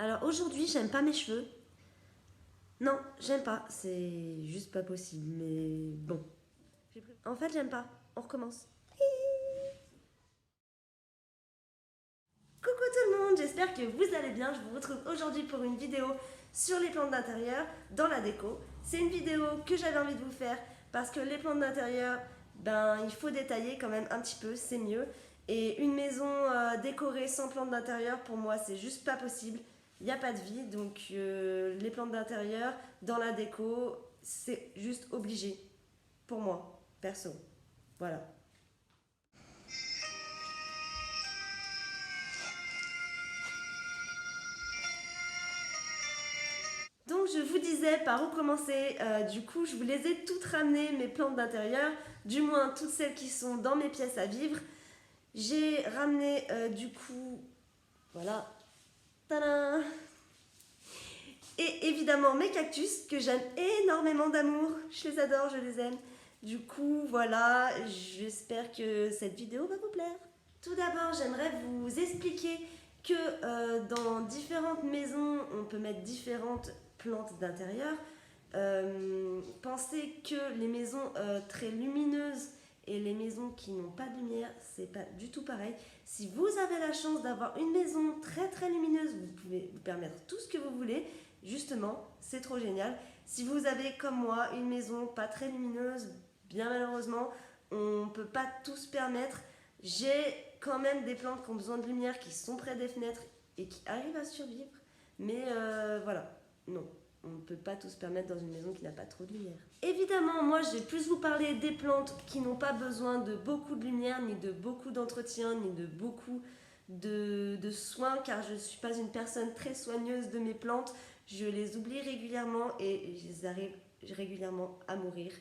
Alors aujourd'hui, j'aime pas mes cheveux. Non, j'aime pas. C'est juste pas possible. Mais bon. En fait, j'aime pas. On recommence. Coucou tout le monde, j'espère que vous allez bien. Je vous retrouve aujourd'hui pour une vidéo sur les plantes d'intérieur dans la déco. C'est une vidéo que j'avais envie de vous faire parce que les plantes d'intérieur, il faut détailler quand même un petit peu, c'est mieux. Et une maison décorée sans plantes d'intérieur, pour moi, c'est juste pas possible. Il n'y a pas de vie, donc les plantes d'intérieur dans la déco, c'est juste obligé pour moi, perso. Voilà. Donc je vous disais par où commencer. Du coup, je vous les ai toutes ramenées, mes plantes d'intérieur, du moins toutes celles qui sont dans mes pièces à vivre. J'ai ramené du coup, voilà, tadam, et évidemment mes cactus que j'aime énormément d'amour. Je les adore, je les aime. Du coup, voilà, j'espère que cette vidéo va vous plaire. Tout d'abord, j'aimerais vous expliquer que dans différentes maisons, on peut mettre différentes plantes d'intérieur. Pensez que les maisons très lumineuses et les maisons qui n'ont pas de lumière, c'est pas du tout pareil. Si vous avez la chance d'avoir une maison très très lumineuse, vous pouvez vous permettre tout ce que vous voulez. Justement, c'est trop génial. Si vous avez comme moi une maison pas très lumineuse, bien malheureusement, on ne peut pas tout se permettre. J'ai quand même des plantes qui ont besoin de lumière, qui sont près des fenêtres et qui arrivent à survivre. Mais voilà, non, on ne peut pas tout se permettre dans une maison qui n'a pas trop de lumière. Évidemment, moi je vais plus vous parler des plantes qui n'ont pas besoin de beaucoup de lumière, ni de beaucoup d'entretien, ni de beaucoup de soins, car je ne suis pas une personne très soigneuse de mes plantes. Je les oublie régulièrement et je arrive régulièrement à mourir.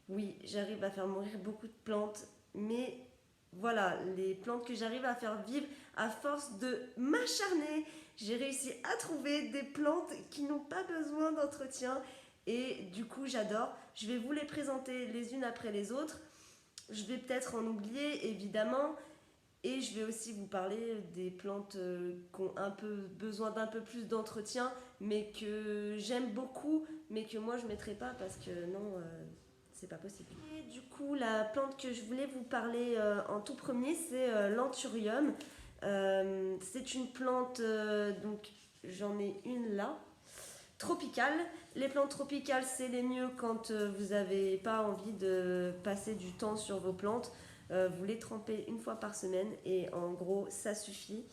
Oui, j'arrive à faire mourir beaucoup de plantes, mais voilà, les plantes que j'arrive à faire vivre, à force de m'acharner, j'ai réussi à trouver des plantes qui n'ont pas besoin d'entretien et du coup j'adore. Je vais vous les présenter les unes après les autres. Je vais peut-être en oublier évidemment et je vais aussi vous parler des plantes qui ont un peu besoin d'un peu plus d'entretien mais que j'aime beaucoup mais que moi je ne mettrai pas parce que non, c'est pas possible. Et du coup, la plante que je voulais vous parler en tout premier, c'est l'anthurium. C'est une plante, donc j'en ai une là, tropicale. Les plantes tropicales, c'est les mieux quand vous n'avez pas envie de passer du temps sur vos plantes. Vous les trempez une fois par semaine et en gros, ça suffit.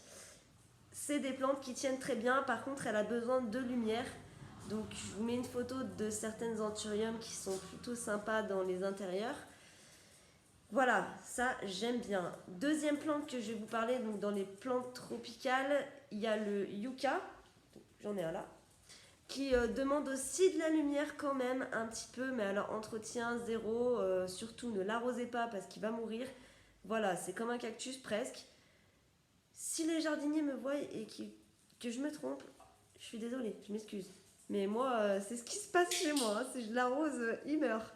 C'est des plantes qui tiennent très bien, par contre, elle a besoin de lumière. Donc je vous mets une photo de certaines anthuriums qui sont plutôt sympas dans les intérieurs. Voilà, ça j'aime bien. Deuxième plante que je vais vous parler, donc dans les plantes tropicales, il y a le yucca, j'en ai un là, qui demande aussi de la lumière quand même un petit peu, mais alors entretien zéro, surtout ne l'arrosez pas parce qu'il va mourir. Voilà, c'est comme un cactus presque. Si les jardiniers me voient et que je me trompe, je suis désolée, je m'excuse. Mais moi, c'est ce qui se passe chez moi. Hein. Si je l'arrose, il meurt.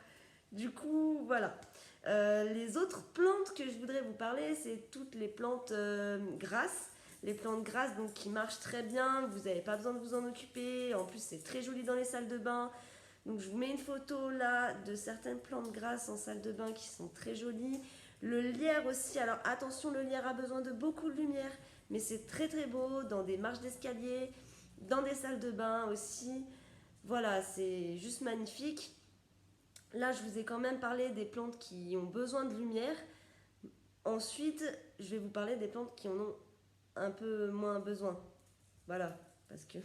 Du coup, voilà. Les autres plantes que je voudrais vous parler, c'est toutes les plantes grasses. Les plantes grasses donc, qui marchent très bien, vous n'avez pas besoin de vous en occuper. En plus, c'est très joli dans les salles de bain. Donc, je vous mets une photo là de certaines plantes grasses en salle de bain qui sont très jolies. Le lierre aussi, alors attention, le lierre a besoin de beaucoup de lumière, mais c'est très très beau dans des marches d'escalier, dans des salles de bain aussi. Voilà, c'est juste magnifique. Là, je vous ai quand même parlé des plantes qui ont besoin de lumière. Ensuite, je vais vous parler des plantes qui en ont un peu moins besoin. Voilà, parce que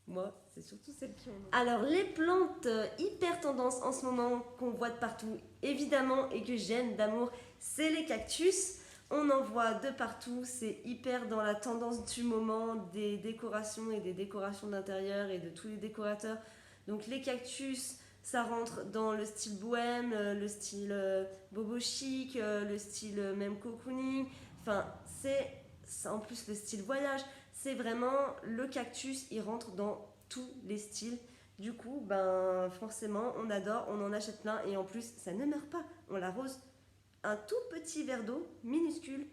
moi, c'est surtout celles qui en ont. Alors, les plantes hyper tendance en ce moment qu'on voit de partout, évidemment, et que j'aime d'amour, c'est les cactus. On en voit de partout, c'est hyper dans la tendance du moment des décorations et des décorations d'intérieur et de tous les décorateurs. Donc les cactus, ça rentre dans le style bohème, le style bobo chic, le style même cocooning. Enfin, c'est en plus le style voyage. C'est vraiment le cactus, il rentre dans tous les styles. Du coup, forcément, on adore, on en achète plein et en plus, ça ne meurt pas. On l'arrose un tout petit verre d'eau minuscule.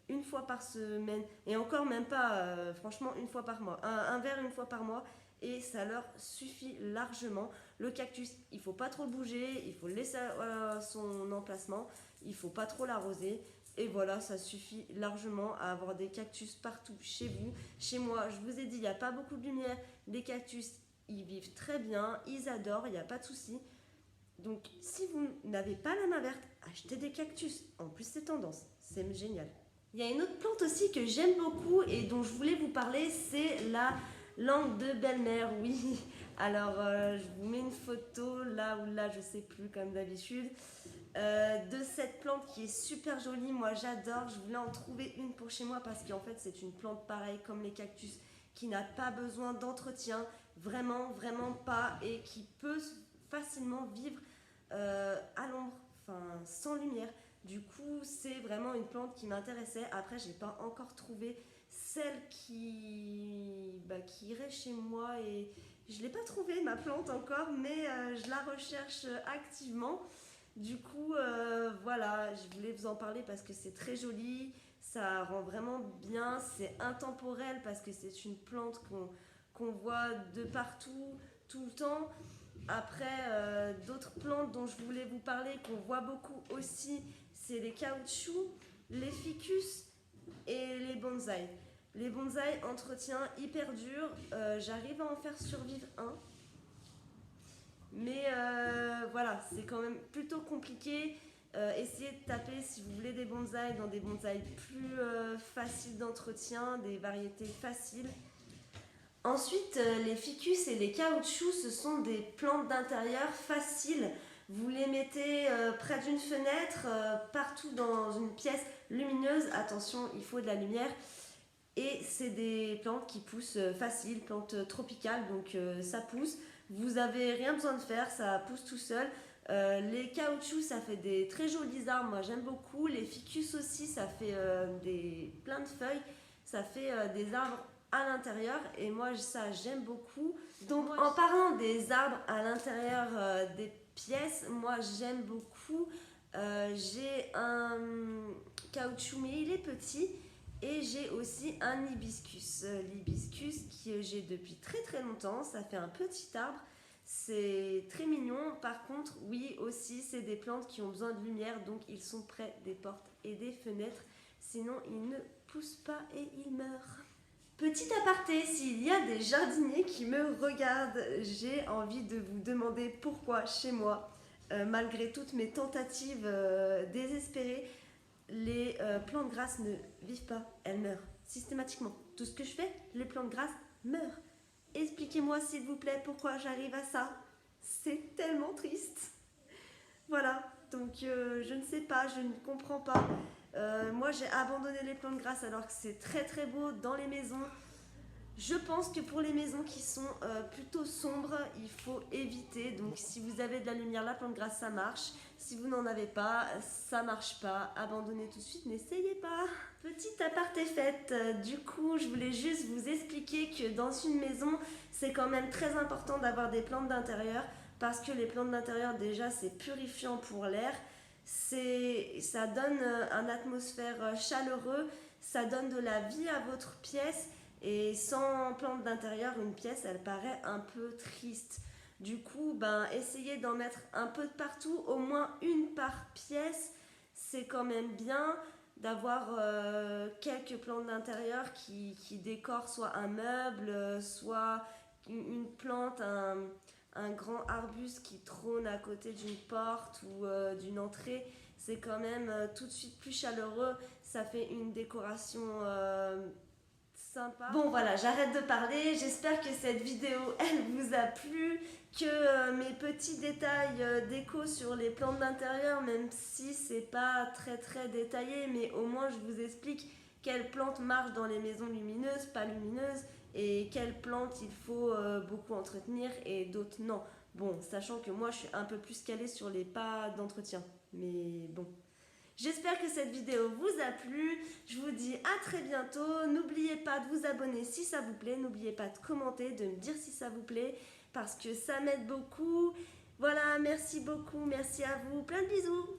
une fois par semaine, et encore même pas, franchement, une fois par mois. Un verre une fois par mois, et ça leur suffit largement. Le cactus, il faut pas trop le bouger, il faut le laisser à son emplacement, il faut pas trop l'arroser. Et voilà, ça suffit largement à avoir des cactus partout chez vous. Chez moi, je vous ai dit, il n'y a pas beaucoup de lumière. Les cactus, ils vivent très bien, ils adorent, il n'y a pas de souci. Donc, si vous n'avez pas la main verte, achetez des cactus. En plus, c'est tendance, c'est génial. Il y a une autre plante aussi que j'aime beaucoup et dont je voulais vous parler, c'est la langue de belle-mère, oui. Alors, je vous mets une photo là ou là, je sais plus, comme d'habitude, de cette plante qui est super jolie. Moi, j'adore. Je voulais en trouver une pour chez moi parce qu'en fait, c'est une plante pareille comme les cactus qui n'a pas besoin d'entretien, vraiment, vraiment pas, et qui peut facilement vivre à l'ombre, enfin, sans lumière. Du coup, c'est vraiment une plante qui m'intéressait. Après, j'ai pas encore trouvé celle qui irait chez moi et je l'ai pas trouvée ma plante encore, mais je la recherche activement. Du coup, voilà, je voulais vous en parler parce que c'est très joli, ça rend vraiment bien, c'est intemporel parce que c'est une plante qu'on voit de partout, tout le temps. Après, d'autres plantes dont je voulais vous parler, qu'on voit beaucoup aussi, c'est les caoutchoucs, les ficus et les bonsaïs. Les bonsaïs, entretien hyper dur, j'arrive à en faire survivre un. Mais voilà, c'est quand même plutôt compliqué. Essayez de taper si vous voulez des bonsaïs dans des bonsaïs plus faciles d'entretien, des variétés faciles. Ensuite, les ficus et les caoutchoucs, ce sont des plantes d'intérieur faciles. Vous les mettez près d'une fenêtre, partout dans une pièce lumineuse. Attention, il faut de la lumière. Et c'est des plantes qui poussent faciles, plantes tropicales, donc ça pousse. Vous n'avez rien besoin de faire, ça pousse tout seul. Les caoutchoucs, ça fait des très jolis arbres, moi j'aime beaucoup. Les ficus aussi, ça fait plein de feuilles, ça fait des arbres à l'intérieur et moi ça j'aime beaucoup. Donc en parlant des arbres à l'intérieur des pièces, moi j'aime beaucoup. J'ai un caoutchouc mais il est petit et j'ai aussi un hibiscus. L'hibiscus que j'ai depuis très très longtemps, ça fait un petit arbre. C'est très mignon. Par contre, oui, aussi, c'est des plantes qui ont besoin de lumière, donc ils sont près des portes et des fenêtres. Sinon, ils ne poussent pas et ils meurent. Petit aparté, s'il y a des jardiniers qui me regardent, j'ai envie de vous demander pourquoi chez moi, malgré toutes mes tentatives désespérées, les plantes grasses ne vivent pas, elles meurent systématiquement. Tout ce que je fais, les plantes grasses meurent. Expliquez-moi s'il vous plaît pourquoi j'arrive à ça. C'est tellement triste. Voilà, donc je ne sais pas, je ne comprends pas. Moi j'ai abandonné les plantes grasses alors que c'est très très beau dans les maisons. Je pense que pour les maisons qui sont plutôt sombres, il faut éviter. Donc si vous avez de la lumière, la plante grasse ça marche. Si vous n'en avez pas, ça marche pas. Abandonnez tout de suite, n'essayez pas. Petite aparté faite, du coup je voulais juste vous expliquer que dans une maison, c'est quand même très important d'avoir des plantes d'intérieur parce que les plantes d'intérieur déjà c'est purifiant pour l'air. Ça donne une atmosphère chaleureuse, ça donne de la vie à votre pièce. Et sans plante d'intérieur, une pièce, elle paraît un peu triste. Du coup, essayez d'en mettre un peu de partout, au moins une par pièce. C'est quand même bien d'avoir quelques plantes d'intérieur qui décorent soit un meuble, soit une plante, un grand arbuste qui trône à côté d'une porte ou d'une entrée. C'est quand même tout de suite plus chaleureux. Ça fait une décoration sympa. Bon voilà, j'arrête de parler. J'espère que cette vidéo, elle vous a plu, que mes petits détails déco sur les plantes d'intérieur, même si c'est pas très très détaillé, mais au moins je vous explique quelles plantes marchent dans les maisons lumineuses, pas lumineuses, et quelles plantes il faut beaucoup entretenir et d'autres non. Bon, sachant que moi je suis un peu plus calée sur les pas d'entretien, mais bon. J'espère que cette vidéo vous a plu. Je vous dis à très bientôt. N'oubliez pas de vous abonner si ça vous plaît. N'oubliez pas de commenter, de me dire si ça vous plaît parce que ça m'aide beaucoup. Voilà, merci beaucoup. Merci à vous. Plein de bisous.